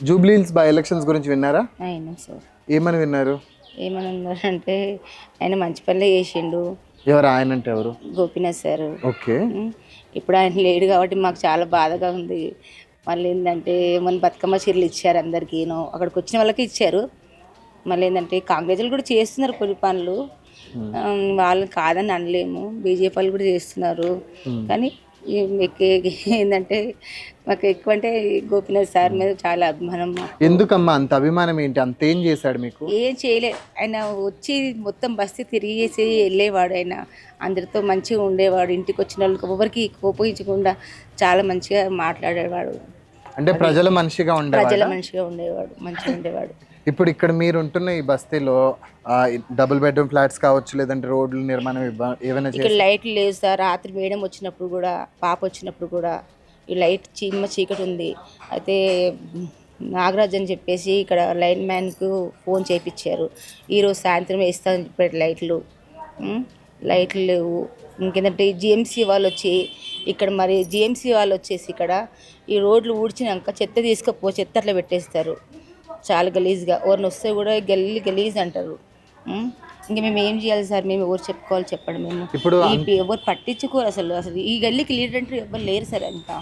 Jubilee hills by elections గురించి విన్నారా? అయినా సార్ ఏమని విన్నారు? ఏమని ఉన్నారంటే ఆయన మంచి పనులే చేసిండు. ఎవరు ఆయన అంటే ఎవరు? గోపీనాథ్ సార్. ఓకే. ఇప్పుడు ఆయన లేడు కాబట్టి మాకు చాలా బాధగా ఉంది. మళ్ళీ ఏంటంటే మన బతుకమ్మ చీరలు ఇచ్చారు అందరికీను, అక్కడికి వచ్చిన వాళ్ళకి ఇచ్చారు. మళ్ళీ ఏంటంటే కాంగ్రెస్లు కూడా చేస్తున్నారు కొన్ని పనులు, వాళ్ళు కాదని అనలేము. బీజేపీ వాళ్ళు కూడా చేస్తున్నారు. కానీ ఏంటంటే మాకు ఎక్కువ అంటే గోపీనాథ్ సార్ మీద చాలా అభిమానం. ఎందుకమ్మా అంత అభిమానం? ఏంటి, అంత ఏం చేశాడు మీకు? ఏం చేయలేదు. ఆయన వచ్చి మొత్తం బస్తీ తిరిగేసి వెళ్ళేవాడు. ఆయన అందరితో మంచిగా ఉండేవాడు. ఇంటికి వచ్చిన వాళ్ళకి ఎవరికి కోపగించకుండా చాలా మంచిగా మాట్లాడేవాడు. అంటే ప్రజల మనిషిగా ఉండేవాడు, మంచిగా ఉండేవాడు. ఇప్పుడు ఇక్కడ మీరు ఉంటున్న ఈ బస్తీలో డబుల్ బెడ్రూమ్ ఫ్లాట్స్ కావచ్చు, లేదంటే రోడ్లు నిర్మాణం ఏమైనా ఇక్కడ లైట్లు లేవు సార్. రాత్రి మేడం వచ్చినప్పుడు కూడా, పాప వచ్చినప్పుడు కూడా ఈ లైట్ చీకటి ఉంది. అయితే నాగరాజ్ అని చెప్పేసి ఇక్కడ లైన్ మ్యాన్కు ఫోన్ చేయించారు. ఈరోజు సాయంత్రం వేస్తామని చెప్పారు లైట్లు లేవు. ఇంకేంటంటే జిఎంసీ వాళ్ళు వచ్చి ఇక్కడ జిఎంసీ వాళ్ళు వచ్చేసి ఇక్కడ ఈ రోడ్లు ఊడ్చినాక చెత్త అట్లా పెట్టేస్తారు. చాలా గలీజ్గా. ఎవరిని వస్తే కూడా గలీజ్ అంటారు. ఇంకా మేము ఏం చేయాలి సార్? మేము ఎవరు చెప్పుకోవాలి చెప్పండి? మేము ఇప్పుడు ఎవరు పట్టించుకోరు అసలు. ఈ గల్లీకి లీడర్ అంటే ఎవరు లేరు సార్ అంతా.